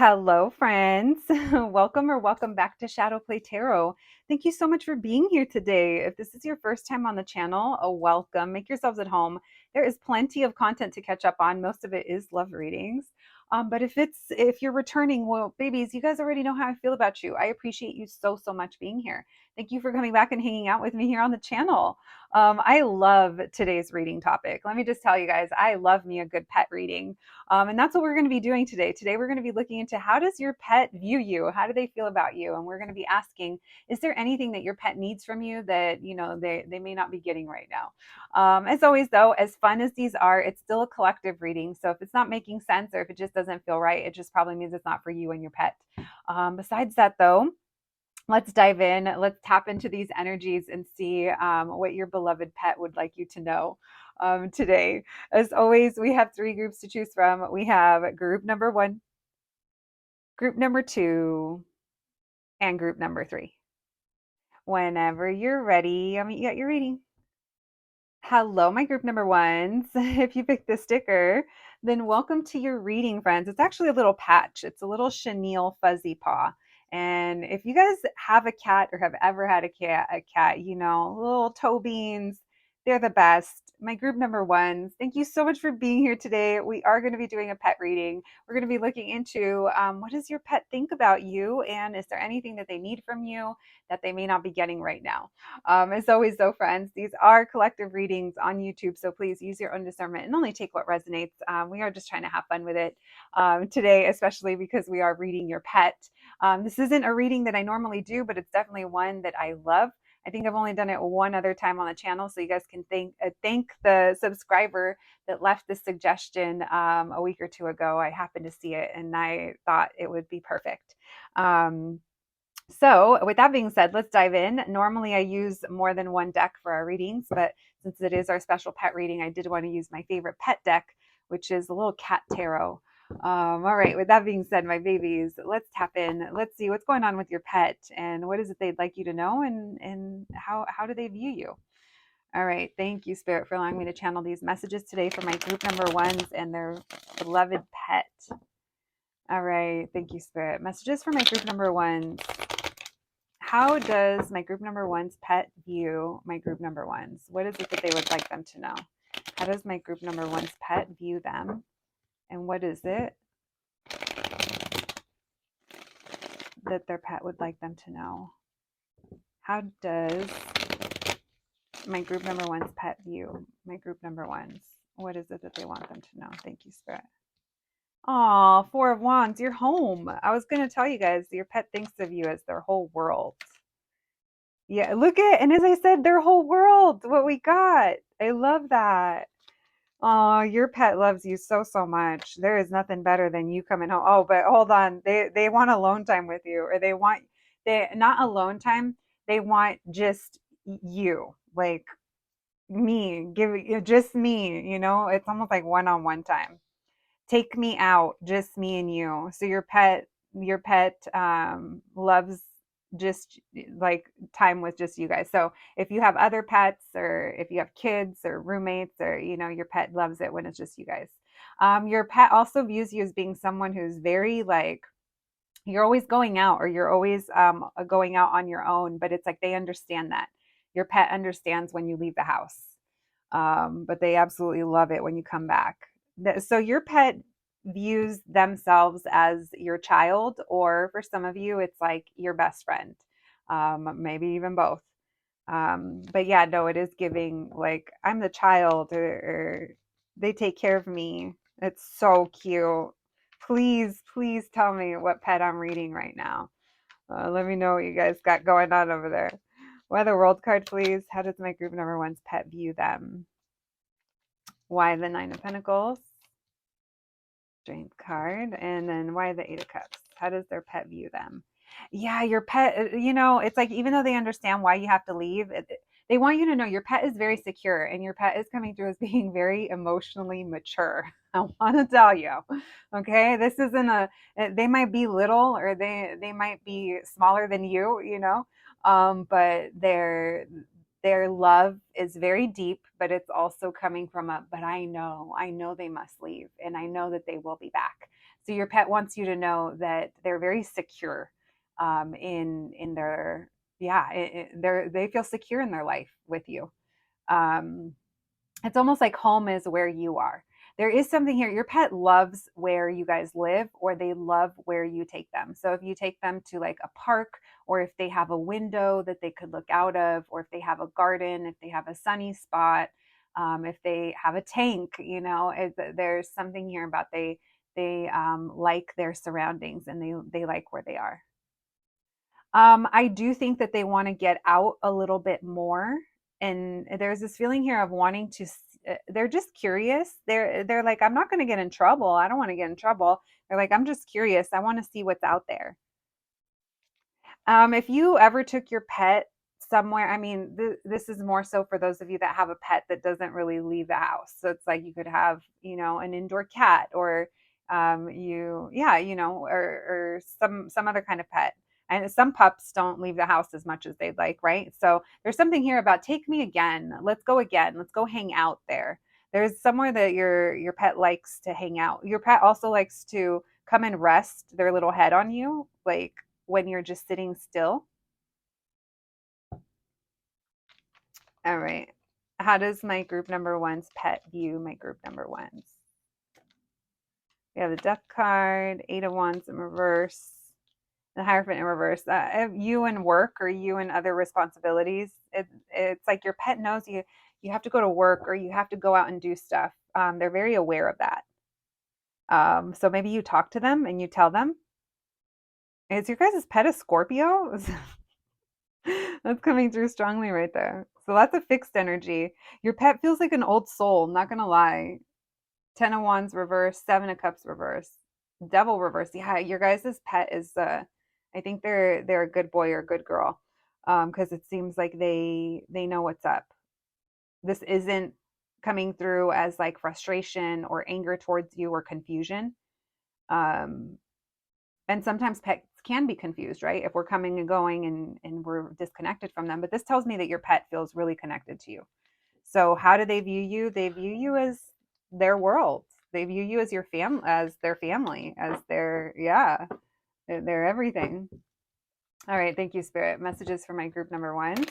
Hello, friends. Welcome back to Shadow Play Tarot. Thank you so much for being here today. If this is your first time on the channel, a welcome. Make yourselves at home. There is plenty of content to catch up on. Most of it is love readings. But if you're returning, well, babies, you guys already know how I feel about you. I appreciate you so much being here. Thank you for coming back and hanging out with me here on the channel. I love today's reading topic. Let me just tell you guys, I love me a good pet reading. And that's what we're going to be doing today. Today, we're going to be looking into how does your pet view you? How do they feel about you? And we're going to be asking, is there anything that your pet needs from you that, they may not be getting right now? As always, though, as fun as these are, it's still a collective reading. So if it's not making sense or if it just doesn't feel right, it just probably means it's not for you and your pet. Besides that, though, let's dive in. Let's tap into these energies and see what your beloved pet would like you to know today. As always, we have three groups to choose from. We have group number one, group number two, and group number three. Whenever you're ready, you got your reading. Hello, my group number ones. If you picked this sticker, then welcome to your reading, friends. It's actually a little patch. It's a little chenille fuzzy paw. And if you guys have a cat or have ever had a cat, little toe beans, they're the best. My group number ones, thank you so much for being here today. We are going to be doing a pet reading. We're going to be looking into what does your pet think about you, and is there anything that they need from you that they may not be getting right now? As always, though, friends, these are collective readings on YouTube, so please use your own discernment and only take what resonates. We are just trying to have fun with it today, especially because we are reading your pet. This isn't a reading that I normally do, but it's definitely one that I love. I think I've only done it one other time on the channel, so you guys can thank the subscriber that left this suggestion a week or two ago. I happened to see it, and I thought it would be perfect. So with that being said, let's dive in. Normally I use more than one deck for our readings, but since it is our special pet reading, I did want to use my favorite pet deck, which is a little cat tarot. All right, with that being said, my babies, let's tap in. Let's see what's going on with your pet and what is it they'd like you to know, and how do they view you? All right, thank you, Spirit, for allowing me to channel these messages today for my group number ones and their beloved pet. All right, thank you, Spirit. Messages for my group number ones. How does my group number one's pet view my group number ones? What is it that they would like them to know? How does my group number one's pet view them? And what is it that their pet would like them to know? How does my group number one's pet view my group number ones? What is it that they want them to know? Thank you, Spirit. Aw, Four of Wands, you're home. I was going to tell you guys, your pet thinks of you as their whole world. Yeah, look at, and as I said, their whole world, what we got. I love that. Oh, your pet loves you so much. There is nothing better than you coming home. Oh, but hold on. They want alone time with you, or they not alone time. They want just you, like me, just me, it's almost like one-on-one time. Take me out, just me and you. So your pet loves just like time with just you guys. So if you have other pets, or if you have kids or roommates, or your pet loves it when it's just you guys. Your pet also views you as being someone who's very like, you're always going out, or you're always going out on your own, but it's like they understand that. Your pet understands when you leave the house, but they absolutely love it when you come back. So your pet views themselves as your child, or for some of you, it's like your best friend, maybe even both. But yeah, no, it is giving like I'm the child, or they take care of me. It's so cute. Please tell me what pet I'm reading right now. Let me know what you guys got going on over there. Weather World card, please. How does my group number one's pet view them? Why the Nine of Pentacles? Strength card. And then why the Eight of Cups? How does their pet view them? Yeah, your pet, it's like even though they understand why you have to leave, they want you to know your pet is very secure, and your pet is coming through as being very emotionally mature. I want to tell you, okay, this isn't they might be little, or they might be smaller than but their love is very deep, but it's also coming from but I know they must leave, and I know that they will be back. So your pet wants you to know that they're very secure in their, yeah, they feel secure in their life with you. Um, it's almost like home is where you are. There is something here. Your pet loves where you guys live, or they love where you take them. So if you take them to like a park, or if they have a window that they could look out of, or if they have a garden, if they have a sunny spot, if they have a tank, there's something here about they like their surroundings, and they like where they are. I do think that they want to get out a little bit more. And there's this feeling here of wanting to, they're just curious. They're like, I'm not going to get in trouble. I don't want to get in trouble. They're like, I'm just curious. I want to see what's out there. If you ever took your pet somewhere, I mean, this is more so for those of you that have a pet that doesn't really leave the house. So it's like you could have, an indoor cat, or or some other kind of pet. And some pups don't leave the house as much as they'd like, right? So there's something here about take me again. Let's go again. Let's go hang out there. There's somewhere that your pet likes to hang out. Your pet also likes to come and rest their little head on you, like when you're just sitting still. All right. How does my group number one's pet view my group number one's? We have the Death card, Eight of Wands in reverse, the Hierophant in reverse. You and work, or you and other responsibilities. It's like your pet knows you have to go to work, or you have to go out and do stuff. They're very aware of that. So maybe you talk to them and you tell them. Is your guys' pet a Scorpio? That's coming through strongly right there. So that's a fixed energy. Your pet feels like an old soul, not gonna lie. Ten of Wands reverse, Seven of Cups reverse, Devil reverse. Yeah, your guys' pet is I think they're a good boy or a good girl. Because it seems like they know what's up. This isn't coming through as like frustration or anger towards you or confusion. Um, and sometimes pets can be confused, right? If we're coming and going and we're disconnected from them. But this tells me that your pet feels really connected to you. So how do they view you? They view you as their world. They view you as as their family, as their everything. All right, thank you, Spirit. Messages for my group number one.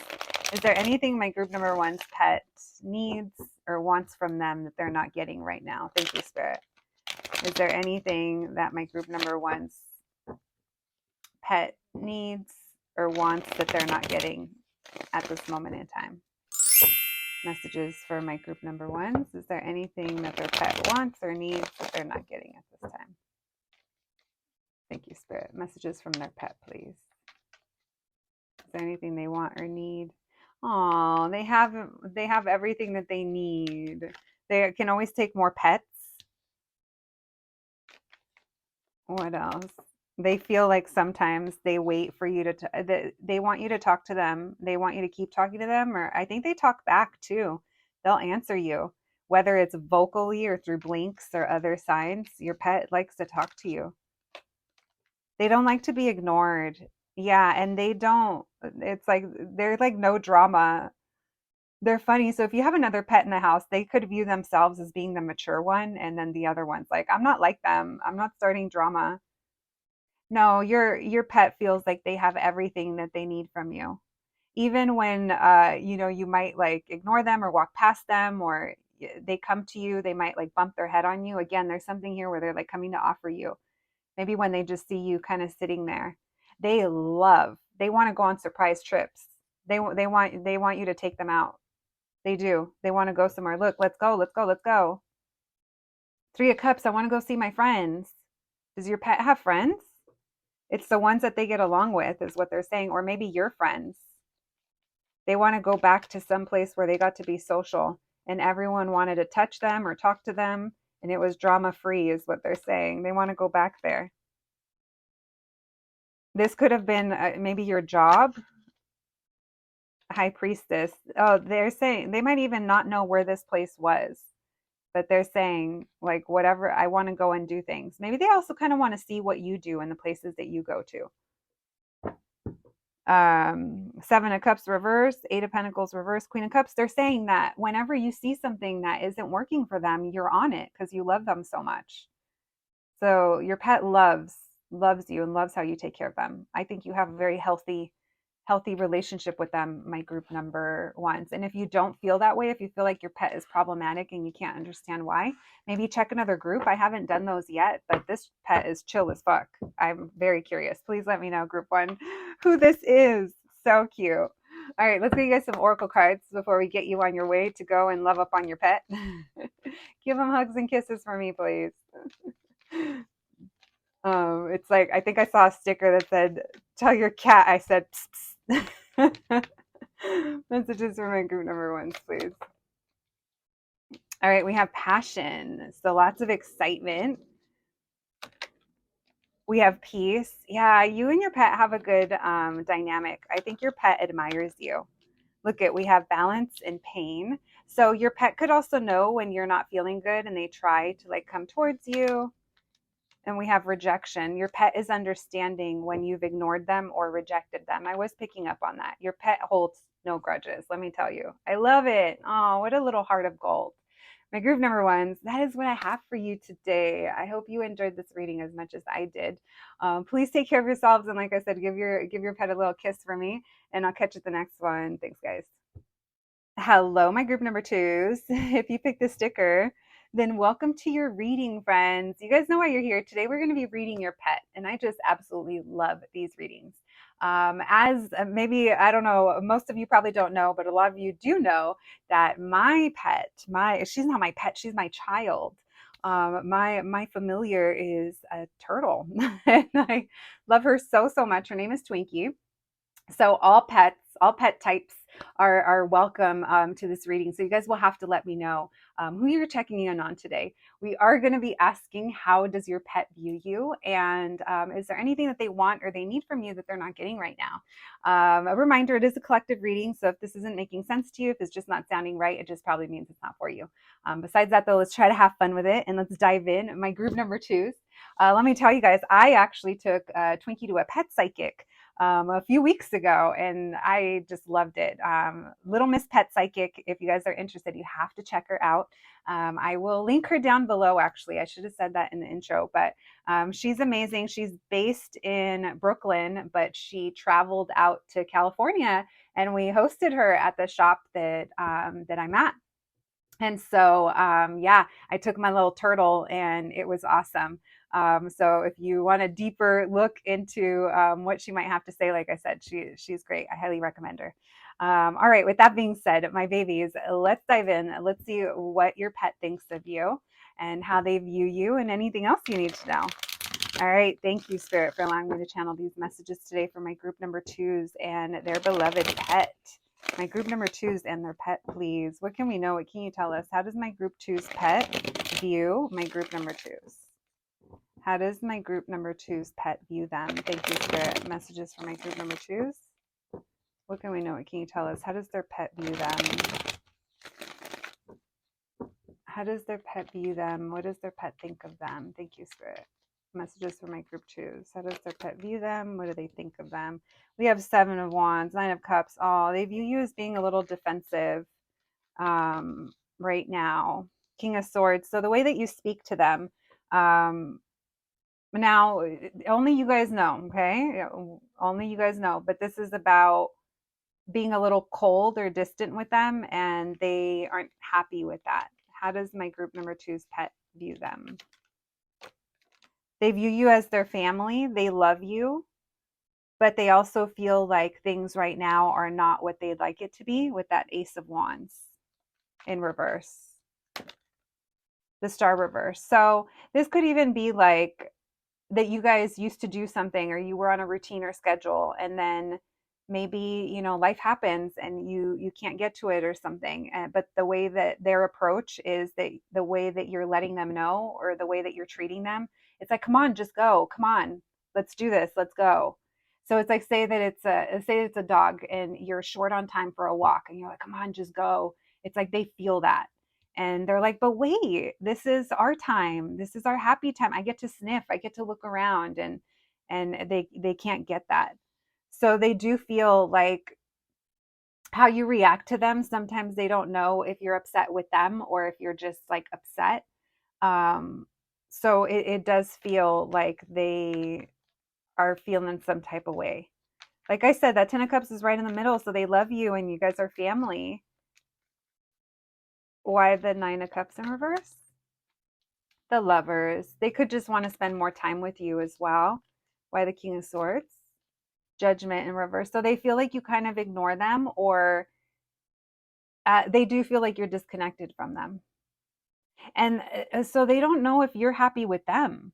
Is there anything my group number one's pet needs or wants from them that they're not getting right now? Thank you, Spirit. Is there anything that my group number one's pet needs or wants that they're not getting at this moment in time? Messages for my group number ones. Is there anything that their pet wants or needs that they're not getting at this time? Thank you, Spirit. Messages from their pet, please. Is there anything they want or need? Oh, they have everything that they need. They can always take more pets. What else? They feel like sometimes they wait for you to they want you to talk to them. They want you to keep talking to them, or I think they talk back too. They'll answer you, whether it's vocally or through blinks or other signs. Your pet likes to talk to you. They don't like to be ignored. Yeah, and they don't. It's like they're like no drama. They're funny. So if you have another pet in the house, they could view themselves as being the mature one, and then the other one's like, I'm not like them. I'm not starting drama. No, your pet feels like they have everything that they need from you. Even when you might like ignore them or walk past them, or they come to you, they might like bump their head on you. Again, there's something here where they're like coming to offer you. Maybe when they just see you kind of sitting there. They want to go on surprise trips. They want you to take them out. They do. They want to go somewhere. Look, let's go, let's go, let's go. Three of Cups, I want to go see my friends. Does your pet have friends? It's the ones that they get along with, is what they're saying. Or maybe your friends. They want to go back to some place where they got to be social and everyone wanted to touch them or talk to them. And it was drama free, is what they're saying. They want to go back there. This could have been maybe your job. High Priestess. Oh, they're saying they might even not know where this place was, but they're saying like, whatever, I want to go and do things. Maybe they also kind of want to see what you do in the places that you go to. Seven of Cups reverse, Eight of Pentacles reverse, Queen of Cups. They're saying that whenever you see something that isn't working for them, you're on it because you love them so much. So your pet loves you and loves how you take care of them. I think you have a very healthy relationship with them, my group number ones. And if you don't feel that way, if you feel like your pet is problematic and you can't understand why, maybe check another group. I haven't done those yet, but this pet is chill as fuck. I'm very curious. Please let me know, group one, who this is. So cute. All right, let's get you guys some oracle cards before we get you on your way to go and love up on your pet. Give them hugs and kisses for me, please. It's like, I think I saw a sticker that said, tell your cat I said, psst, psst. Messages for my group number ones, please. All right, we have passion. So lots of excitement. We have peace. Yeah, you and your pet have a good dynamic. I think your pet admires you. Look at, we have balance and pain. So your pet could also know when you're not feeling good and they try to like come towards you. And we have rejection. Your pet is understanding when you've ignored them or rejected them. I was picking up on that. Your pet holds no grudges, let me tell you. I love it. Oh, what a little heart of gold. My group number ones, that is what I have for you today. I hope you enjoyed this reading as much as I did. Please take care of yourselves. And like I said, give your pet a little kiss for me. And I'll catch you at the next one. Thanks, guys. Hello, my group number twos. If you picked the sticker, then welcome to your reading, friends. You guys know why you're here. Today, we're going to be reading your pet, and I just absolutely love these readings. As maybe, I don't know, most of you probably don't know, but a lot of you do know that my pet, she's not my pet, she's my child. My familiar is a turtle, and I love her so much. Her name is Twinkie. So all pet types are welcome to this reading. So you guys will have to let me know who you're checking in on today. We are going to be asking, how does your pet view you? And is there anything that they want or they need from you that they're not getting right now? A reminder, it is a collective reading. So if this isn't making sense to you, if it's just not sounding right, it just probably means it's not for you. Besides that, though, let's try to have fun with it and let's dive in. My group number twos. Let me tell you guys, I actually took Twinkie to a pet psychic a few weeks ago, and I just loved it. Little Miss Pet Psychic, if you guys are interested, you have to check her out. I will link her down below, actually. I should have said that in the intro, but she's amazing. She's based in Brooklyn, but she traveled out to California, and we hosted her at the shop that I'm at. And so, yeah, I took my little turtle and it was awesome. So if you want a deeper look into what she might have to say, like I said, she's great. I highly recommend her. All right, with that being said, my babies, let's dive in. Let's see what your pet thinks of you and how they view you and anything else you need to know. All right, thank you, Spirit, for allowing me to channel these messages today for my group number twos and their beloved pet. My group number twos and their pet, please. What can we know? What can you tell us? How does my group twos pet view my group number twos? How does my group number twos pet view them? Thank you, Spirit. Messages for my group number twos. What can we know? What can you tell us? How does their pet view them? How does their pet view them? What does their pet think of them? Thank you, Spirit. Messages for my group twos. How does their pet view them? What do they think of them? We have 7 of Wands, 9 of Cups. Oh, they view you as being a little defensive right now. King of Swords. So the way that you speak to them, now only you guys know, okay? Only you guys know. But this is about being a little cold or distant with them, and they aren't happy with that. How does my group number two's pet view them? They view you as their family. They love you, but they also feel like things right now are not what they'd like it to be, with that Ace of Wands in reverse, the Star reverse. So this could even be like that you guys used to do something, or you were on a routine or schedule, and then maybe, you know, life happens and you can't get to it or something. But the way that their approach is, that the way that you're letting them know, or the way that you're treating them, it's like, come on, just go. Come on, let's do this. Let's go. So it's like, say it's a dog and you're short on time for a walk and you're like, come on, just go. It's like they feel that. And they're like, but wait, this is our time. This is our happy time. I get to sniff. I get to look around, and they can't get that. So they do feel like how you react to them. Sometimes they don't know if you're upset with them or if you're just like upset. So it does feel like they are feeling some type of way. Like I said, that 10 of Cups is right in the middle, so they love you and you guys are family. Why the 9 of Cups in reverse? The Lovers. They could just want to spend more time with you as well. Why the King of Swords? Judgment in reverse. So they feel like you kind of ignore them, or they do feel like you're disconnected from them. And so they don't know if you're happy with them.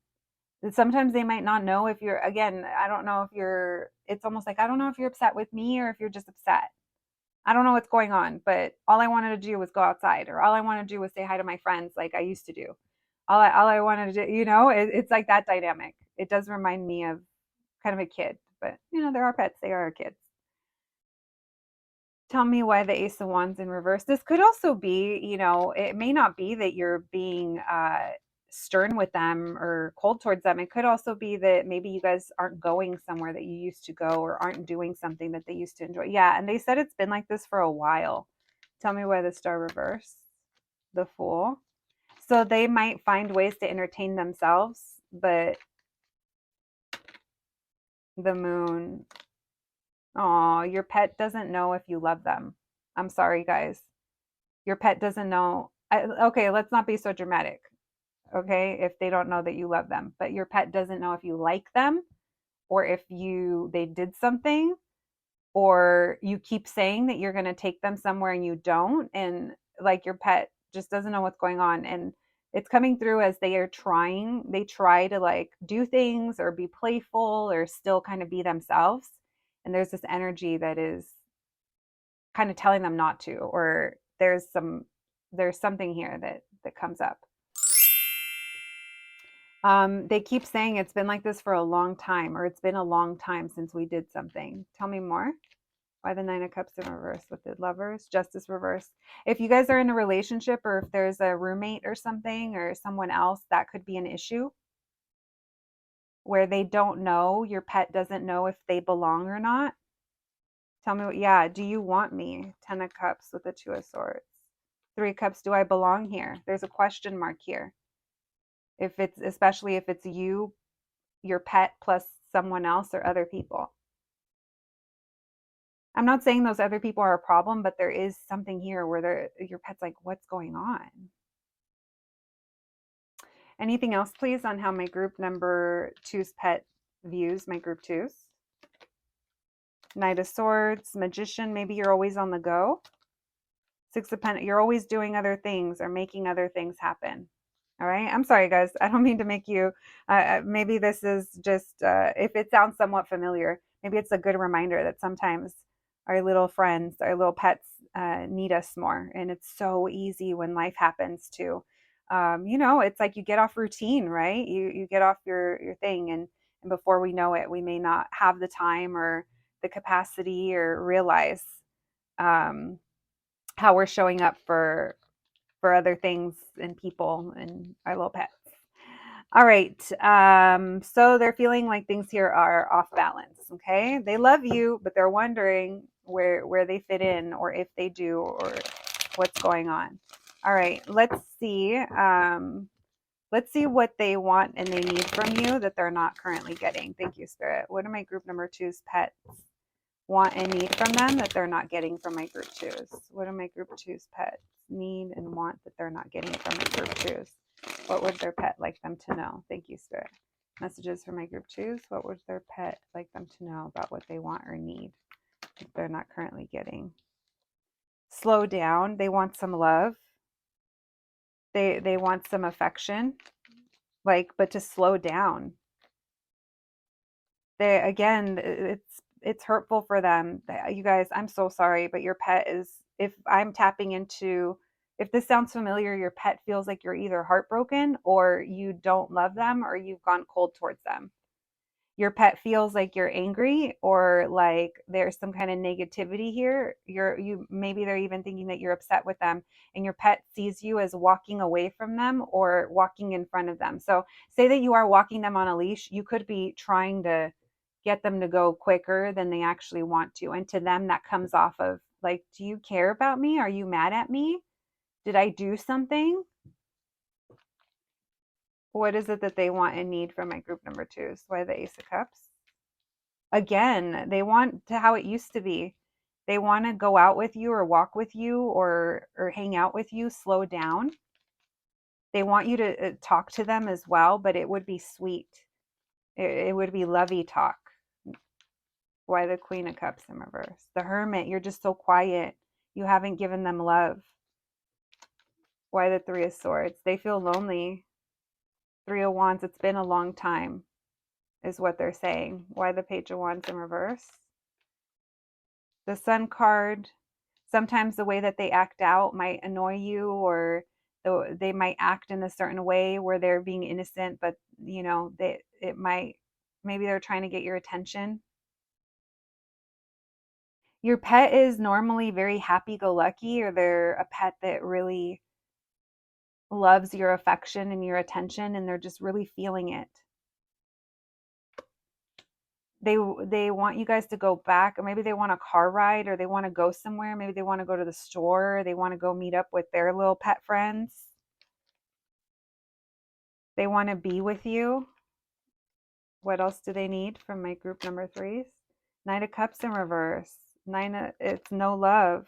Sometimes they might not know if you're, again, I don't know if you're, it's almost like, I don't know if you're upset with me or if you're just upset. I don't know what's going on, but all I wanted to do was go outside, or all I wanted to do was say hi to my friends like I used to do. All I wanted to do, it's like that dynamic. It does remind me of kind of a kid, but there are pets, they are our kids. Tell me why the Ace of Wands in reverse. This could also be, it may not be that you're being stern with them or cold towards them. It could also be that maybe you guys aren't going somewhere that you used to go, or aren't doing something that they used to enjoy. Yeah, and they said it's been like this for a while. Tell me why the Star reverse. The Fool. So they might find ways to entertain themselves, but the Moon. Oh, your pet doesn't know if you love them. I'm sorry, guys. Your pet doesn't know. Okay, let's not be so dramatic. Okay, if they don't know that you love them, but your pet doesn't know if you like them, or if they did something, or you keep saying that you're going to take them somewhere and you don't, and like your pet just doesn't know what's going on. And it's coming through as they try to like do things or be playful or still kind of be themselves, and there's this energy that is kind of telling them not to, or there's something here that comes up. They keep saying it's been like this for a long time, or it's been a long time since we did something. Tell me more. Why the 9 of Cups in reverse with the Lovers? Justice reverse. If you guys are in a relationship, or if there's a roommate or something or someone else, that could be an issue where they don't know, your pet doesn't know if they belong or not. Tell me what, yeah, do you want me? 10 of Cups with the 2 of Swords. 3 of Cups, do I belong here? There's a question mark here. Especially if it's you, your pet, plus someone else or other people. I'm not saying those other people are a problem, but there is something here where your pet's like, what's going on? Anything else, please, on how my group number 2's pet views my group 2's? Knight of Swords, Magician, maybe you're always on the go. 6 of Pentacles, you're always doing other things or making other things happen. All right. I'm sorry, guys. I don't mean to make you, maybe this is just, if it sounds somewhat familiar, maybe it's a good reminder that sometimes our little friends, our little pets need us more. And it's so easy when life happens to, it's like you get off routine, right? You get off your thing. And before we know it, we may not have the time or the capacity or realize how we're showing up for other things and people and our little pets. All right. So they're feeling like things here are off balance. Okay. They love you, but they're wondering where they fit in, or if they do, or what's going on. All right. Let's see. Let's see what they want and they need from you that they're not currently getting. Thank you, Spirit. What do my group number 2's pets want and need from them that they're not getting from my group 2's? What do my group 2's pets need and want that they're not getting from my group 2's? What would their pet like them to know? Thank you, Spirit. Messages for my group 2's. What would their pet like them to know about what they want or need that they're not currently getting? Slow down. They want some love. They want some affection, but to slow down. It's hurtful for them. You guys, I'm so sorry, but your pet is, if I'm tapping into, if this sounds familiar, your pet feels like you're either heartbroken, or you don't love them, or you've gone cold towards them. Your pet feels like you're angry, or like there's some kind of negativity here. Maybe they're even thinking that you're upset with them, and your pet sees you as walking away from them or walking in front of them. So say that you are walking them on a leash, you could be trying to get them to go quicker than they actually want to. And to them, that comes off of like, do you care about me? Are you mad at me? Did I do something? What is it that they want and need from my group number 2s? Why the Ace of Cups? Again, they want to how it used to be. They want to go out with you or walk with you or hang out with you, slow down. They want you to talk to them as well, but it would be sweet. It would be lovey talk. Why the Queen of Cups in reverse? The Hermit, you're just so quiet. You haven't given them love. Why the Three of Swords? They feel lonely. Three of Wands, it's been a long time, is what they're saying. Why the Page of Wands in reverse? The Sun card, sometimes the way that they act out might annoy you, or they might act in a certain way where they're being innocent, but you know, maybe they're trying to get your attention. Your pet is normally very happy-go-lucky, or they're a pet that really loves your affection and your attention, and they're just really feeling it. They want you guys to go back, or maybe they want a car ride, or they want to go somewhere. Maybe they want to go to the store, or they want to go meet up with their little pet friends. They want to be with you. What else do they need from my group number 3s? Knight of Cups in reverse. It's no love.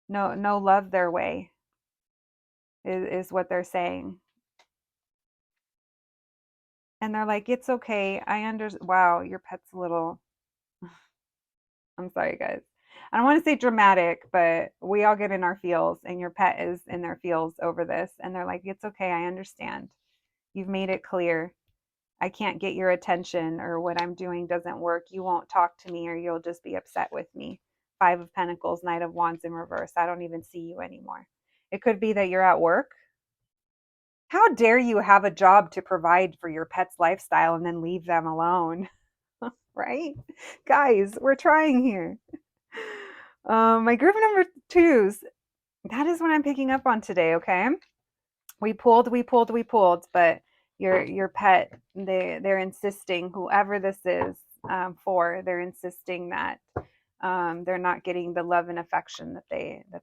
No love their way is what they're saying. And they're like, it's okay. I understand. Wow, your pet's a little, I'm sorry, guys. I don't want to say dramatic, but we all get in our feels, and your pet is in their feels over this. And they're like, it's okay. I understand. You've made it clear. I can't get your attention, or what I'm doing doesn't work. You won't talk to me, or you'll just be upset with me. Five of Pentacles, Knight of Wands in reverse. I don't even see you anymore. It could be that you're at work. How dare you have a job to provide for your pet's lifestyle and then leave them alone? Right? Guys, we're trying here. My group number 2s, that is what I'm picking up on today, okay? We pulled, but your pet, they're insisting, whoever this is they're insisting that they're not getting the love and affection that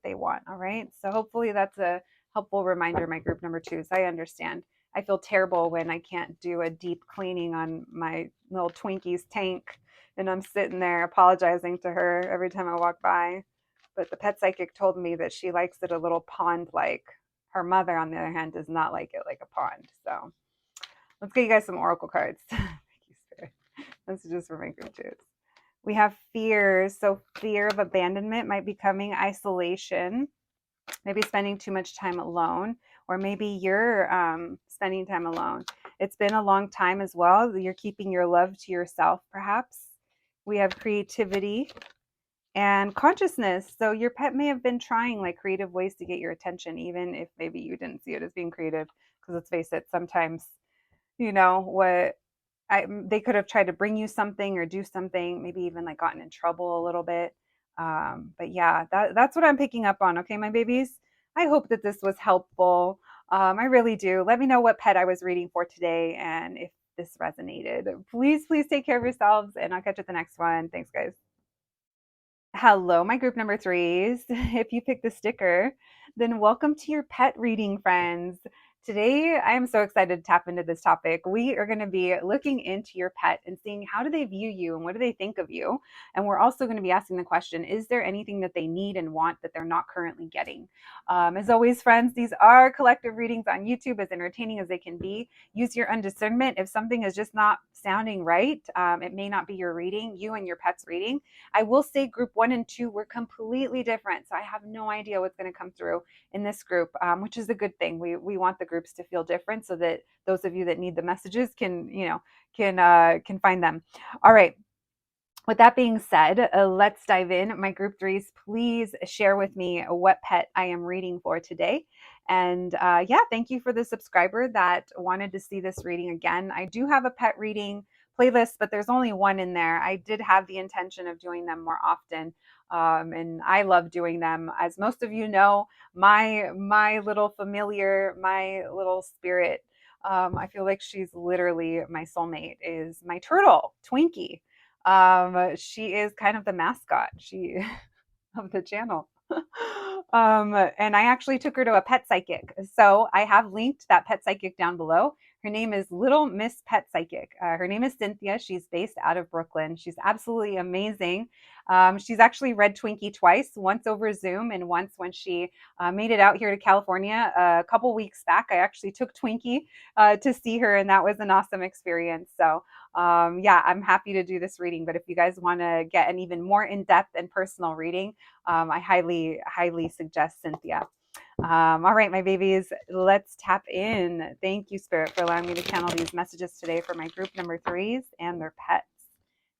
they want. All right. So hopefully that's a helpful reminder. My group number 2s, I understand. I feel terrible when I can't do a deep cleaning on my little Twinkie's tank, and I'm sitting there apologizing to her every time I walk by. But the pet psychic told me that she likes it a little pond-like. Her mother, on the other hand, does not like it like a pond. So let's get you guys some oracle cards. Thank you, Spirit. This is just for my group 2s. We have fears. So fear of abandonment might be coming, isolation, maybe spending too much time alone, or maybe you're spending time alone. It's been a long time as well. You're keeping your love to yourself, perhaps. We have creativity and consciousness. So your pet may have been trying like creative ways to get your attention, even if maybe you didn't see it as being creative. Because let's face it, sometimes, you know, they could have tried to bring you something or do something, maybe even like gotten in trouble a little bit. But yeah, that's what I'm picking up on. Okay, my babies, I hope that this was helpful. I really do. Let me know what pet I was reading for today, and if this resonated. Please take care of yourselves, and I'll catch you at the next one. Thanks, guys. Hello, my group number 3s. If you picked the sticker, then welcome to your pet reading, friends. Today, I am so excited to tap into this topic. We are going to be looking into your pet and seeing how do they view you and what do they think of you. And we're also going to be asking the question, is there anything that they need and want that they're not currently getting? As always, friends, these are collective readings on YouTube, as entertaining as they can be. Use your own discernment. If something is just not sounding right, it may not be your reading, you and your pet's reading. I will say group 1 and 2 were completely different. So I have no idea what's going to come through in this group, which is a good thing. We want the groups to feel different so that those of you that need the messages can find them. All right. With that being said, let's dive in. My group 3s, please share with me what pet I am reading for today. And thank you for the subscriber that wanted to see this reading again. I do have a pet reading playlist, but there's only one in there. I did have the intention of doing them more often, and I love doing them. As most of you know, my little familiar, my little spirit, I feel like she's literally my soulmate, is my turtle, Twinkie. She is kind of the mascot of the channel. And I actually took her to a pet psychic. So I have linked that pet psychic down below. Her name is Little Miss Pet Psychic. Her name is Cynthia. She's based out of Brooklyn. She's absolutely amazing. She's actually read Twinkie twice, once over Zoom and once when she made it out here to California a couple weeks back. I actually took Twinkie to see her, and that was an awesome experience. So, yeah, I'm happy to do this reading. But if you guys want to get an even more in-depth and personal reading, I highly suggest Cynthia. All right, my babies, let's tap in. Thank you, Spirit, for allowing me to channel these messages today for my group number threes and their pets.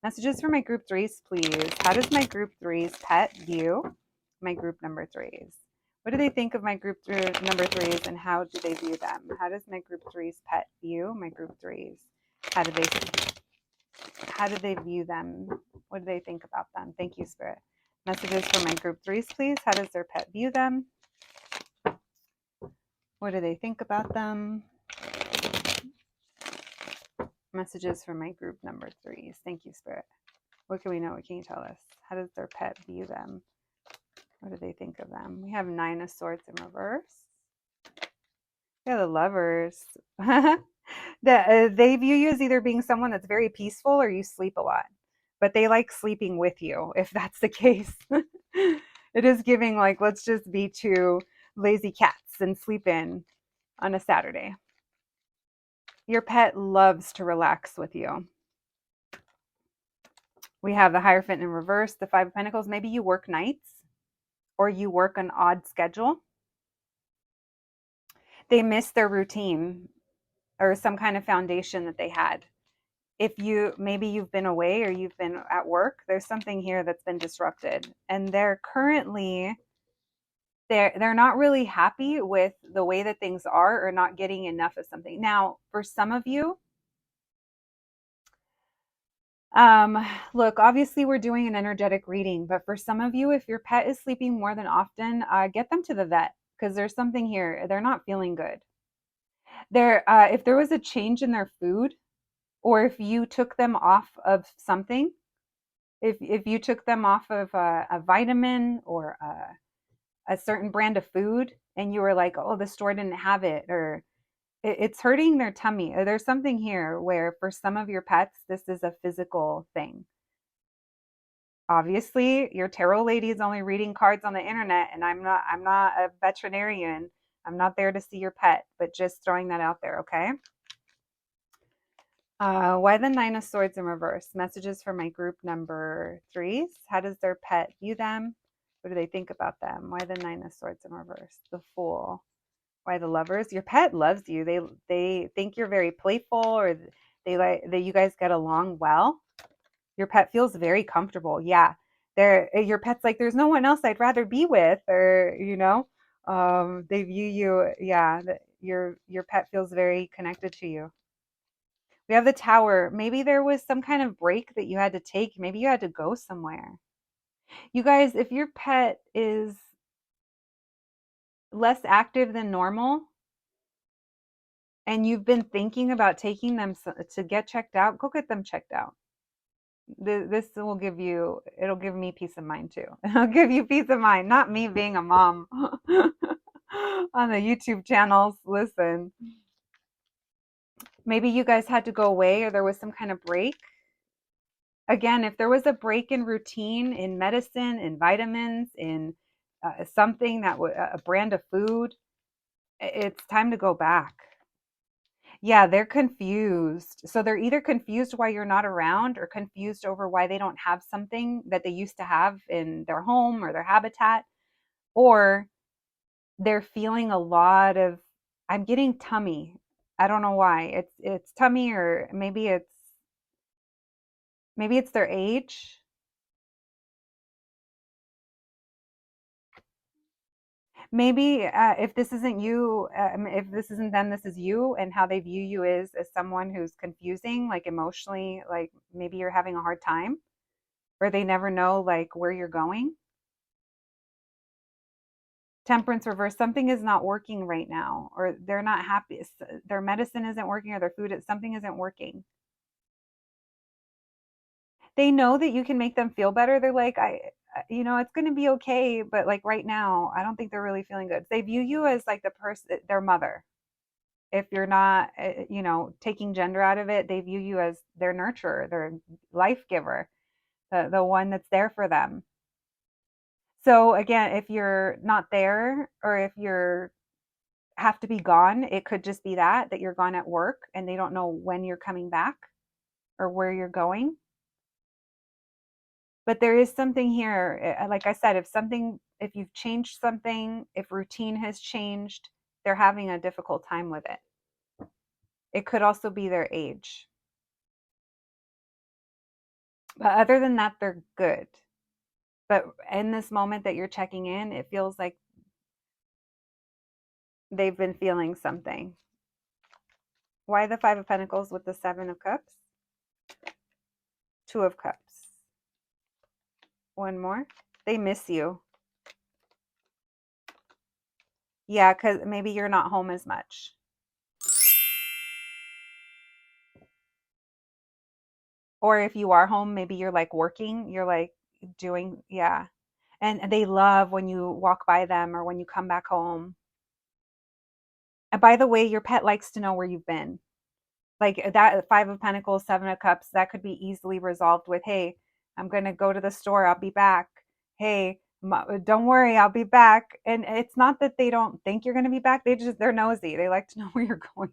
Messages for my group threes, please. How does my group threes pet view my group number threes? What do they think of my group number threes, and how do they view them? How does my group threes pet view my group threes? How do they view them? What do they think about them? Thank you, Spirit. Messages for my group threes, please. How does their pet view them? What do they think about them? Messages for my group number threes. Thank you, Spirit. What can we know? What can you tell us? How does their pet view them? What do they think of them? We have Nine of Swords in reverse. Yeah, the Lovers. They view you as either being someone that's very peaceful or you sleep a lot. But they like sleeping with you, if that's the case. It is giving like, let's just be two lazy cats and sleep in on a Saturday. Your pet loves to relax with you. We have the Hierophant in reverse, the Five of Pentacles. Maybe you work nights or you work an odd schedule. They miss their routine or some kind of foundation that they had. If maybe you've been away or you've been at work, there's something here that's been disrupted. And they're currently, they're not really happy with the way that things are or not getting enough of something. Now, for some of you, look, obviously we're doing an energetic reading, but for some of you, if your pet is sleeping more than often, get them to the vet because there's something here. They're not feeling good. If there was a change in their food, or if you took them off of something, if you took them off of a vitamin or a certain brand of food, and you were like, oh, the store didn't have it, or it's hurting their tummy. There's something here where for some of your pets, this is a physical thing. Obviously, your tarot lady is only reading cards on the internet, and I'm not a veterinarian. I'm not there to see your pet, but just throwing that out there, okay? Why the Nine of Swords in reverse? Messages for my group number threes. How does their pet view them? What do they think about them? Why the Nine of Swords in reverse? The Fool. Why the Lovers? Your pet loves you. They think you're very playful, or they like that you guys get along well. Your pet feels very comfortable. Yeah. Your pet's like, there's no one else I'd rather be with, or they view you, yeah, your pet feels very connected to you. We have the Tower. Maybe there was some kind of break that you had to take. Maybe you had to go somewhere. You guys, if your pet is less active than normal and you've been thinking about taking them to get checked out, go get them checked out. This will it'll give me peace of mind too. It'll give you peace of mind, not me being a mom on the YouTube channels. Listen, maybe you guys had to go away or there was some kind of break. Again, if there was a break in routine, in medicine, in vitamins, in something a brand of food, it's time to go back. Yeah, they're confused. So they're either confused why you're not around or confused over why they don't have something that they used to have in their home or their habitat, or they're feeling a lot of, I'm getting tummy. I don't know why. It's tummy, or maybe it's their age. Maybe if this isn't you, if this isn't them, this is you, and how they view you is as someone who's confusing, like emotionally, like maybe you're having a hard time, or they never know like where you're going. Temperance reverse, something is not working right now, or they're not happy. Their medicine isn't working, or their food, something isn't working. They know that you can make them feel better. They're like, it's going to be okay. But like right now, I don't think they're really feeling good. They view you as like their mother. If you're not, taking gender out of it, they view you as their nurturer, their life giver, the one that's there for them. So again, if you're not there, or if you're have to be gone, it could just be that you're gone at work and they don't know when you're coming back or where you're going. But there is something here, like I said, if you've changed something, if routine has changed, they're having a difficult time with it. It could also be their age. But other than that, they're good. But in this moment that you're checking in, it feels like they've been feeling something. Why the Five of Pentacles with the Seven of Cups? Two of Cups. One more. They miss you. Yeah, because maybe you're not home as much. Or if you are home, maybe you're like working, you're like doing, yeah. And they love when you walk by them or when you come back home. And by the way, your pet likes to know where you've been. Like that Five of Pentacles, Seven of Cups, that could be easily resolved with, hey, I'm going to go to the store. I'll be back. Hey, don't worry, I'll be back. And it's not that they don't think you're going to be back. They're nosy. They like to know where you're going.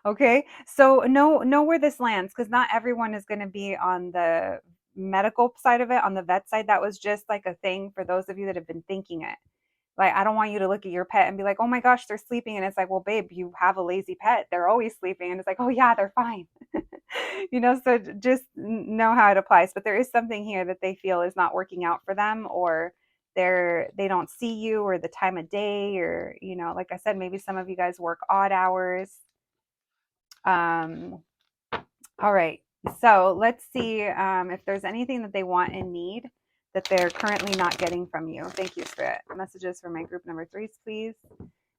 Okay. So know where this lands, because not everyone is going to be on the medical side of it, on the vet side. That was just like a thing for those of you that have been thinking it. Like, I don't want you to look at your pet and be like, oh my gosh, they're sleeping. And it's like, well, babe, you have a lazy pet. They're always sleeping. And it's like, oh yeah, they're fine. So just know how it applies. But there is something here that they feel is not working out for them, or they don't see you, or the time of day, or, like I said, maybe some of you guys work odd hours. All right. So let's see if there's anything that they want and need that they're currently not getting from you. Thank you, Spirit. Messages for my group number 3s, please.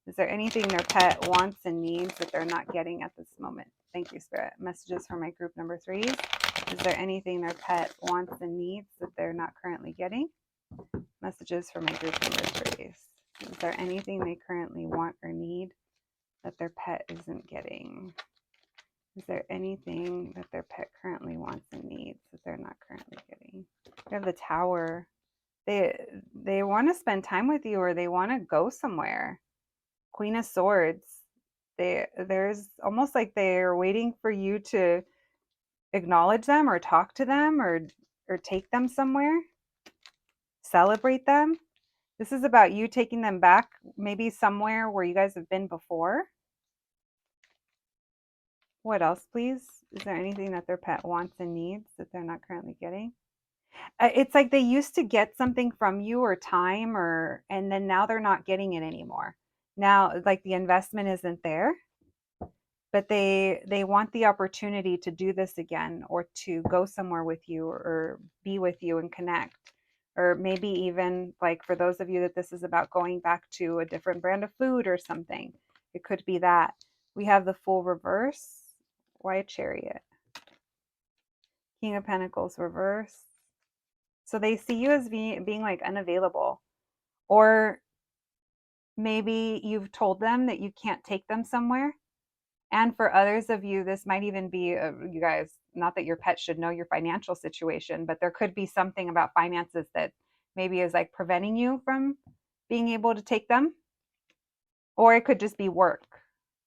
Is there anything their pet wants and needs that they're not getting at this moment? Thank you, Spirit. Messages for my group number 3s. Is there anything their pet wants and needs that they're not currently getting? Messages for my group number 3s. Is there anything they currently want or need that their pet isn't getting? Is there anything that their pet currently wants and needs that they're not currently getting? We have the Tower. They want to spend time with you, or they want to go somewhere. Queen of Swords. There's almost like they're waiting for you to acknowledge them or talk to them or take them somewhere. Celebrate them. This is about you taking them back, maybe somewhere where you guys have been before. What else, please? Is there anything that their pet wants and needs that they're not currently getting? It's like they used to get something from you, or time, and then now they're not getting it anymore. Now, like, the investment isn't there, but they want the opportunity to do this again, or to go somewhere with you, or be with you and connect. Or maybe even, like, for those of you that this is about going back to a different brand of food or something, it could be that. We have the Fool reverse. Why a Chariot? King of Pentacles reverse. So they see you as being like unavailable, or maybe you've told them that you can't take them somewhere. And for others of you, this might even be, you guys, not that your pet should know your financial situation, but there could be something about finances that maybe is like preventing you from being able to take them. Or it could just be work.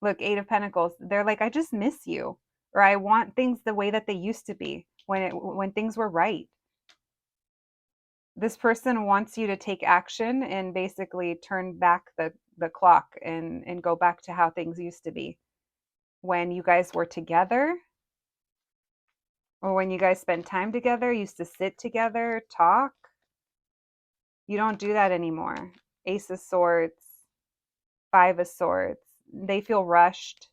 Look, Eight of Pentacles. They're like, I just miss you, or I want things the way that they used to be when things were right. This person wants you to take action and basically turn back the clock and go back to how things used to be when you guys were together, or when you guys spent time together, used to sit together, talk. You don't do that anymore. Ace of Swords, Five of Swords. They feel rushed.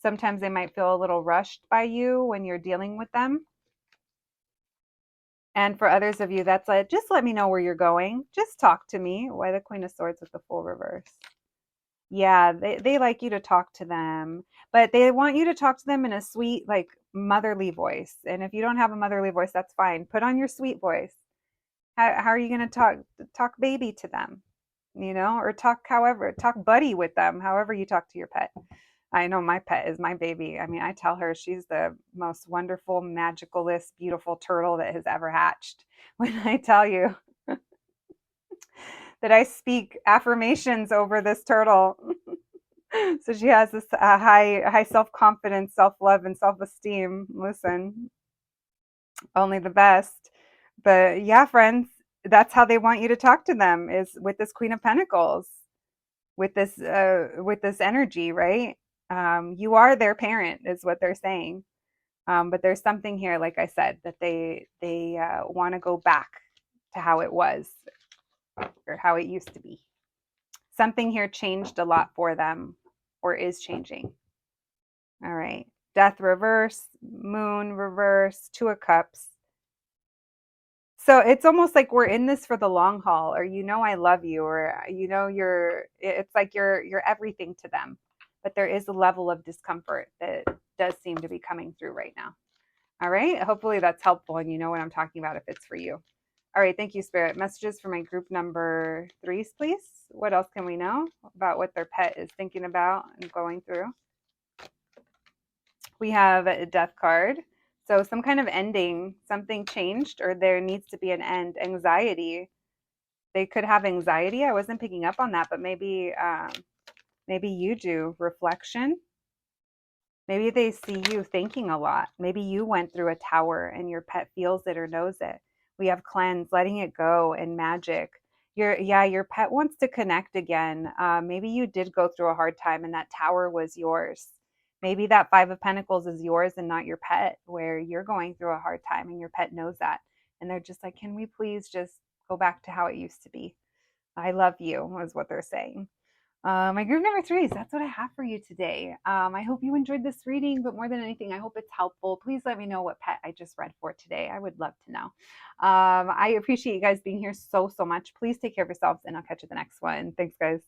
Sometimes they might feel a little rushed by you when you're dealing with them. And for others of you, that's like, just let me know where you're going. Just talk to me. Why the Queen of Swords with the Fool reverse? Yeah, they like you to talk to them, but they want you to talk to them in a sweet, like, motherly voice. And if you don't have a motherly voice, that's fine. Put on your sweet voice. How are you going to talk baby to them? or talk buddy with them, however you talk to your pet. I know my pet is my baby. I mean, I tell her she's the most wonderful, magicalist, beautiful turtle that has ever hatched. When I tell you that I speak affirmations over this turtle. So she has this high self-confidence, self-love, and self-esteem. Listen, only the best. But yeah, friends, that's how they want you to talk to them, is with this Queen of Pentacles, with this energy, right? You are their parent, is what they're saying. But there's something here, like I said, that they want to go back to how it was, or how it used to be. Something here changed a lot for them, or is changing. All right. Death reverse, moon reverse, Two of Cups. So it's almost like we're in this for the long haul, or I love you, or it's like you're everything to them. But there is a level of discomfort that does seem to be coming through right now. All right. Hopefully that's helpful and you know what I'm talking about if it's for you. All right. Thank you, Spirit. Messages for my group number 3s, please. What else can we know about what their pet is thinking about and going through? We have a Death card. So some kind of ending, something changed, or there needs to be an end. Anxiety. They could have anxiety. I wasn't picking up on that, but maybe you do. Reflection. Maybe they see you thinking a lot. Maybe you went through a tower and your pet feels it or knows it. We have cleanse, letting it go, and magic. Your pet wants to connect again. Maybe you did go through a hard time and that tower was yours. Maybe that Five of Pentacles is yours and not your pet, where you're going through a hard time and your pet knows that. And they're just like, can we please just go back to how it used to be? I love you, is what they're saying. My group number 3s, that's what I have for you today. I hope you enjoyed this reading, but more than anything, I hope it's helpful. Please let me know what pet I just read for today. I would love to know. I appreciate you guys being here so much. Please take care of yourselves, and I'll catch you the next one. Thanks, guys.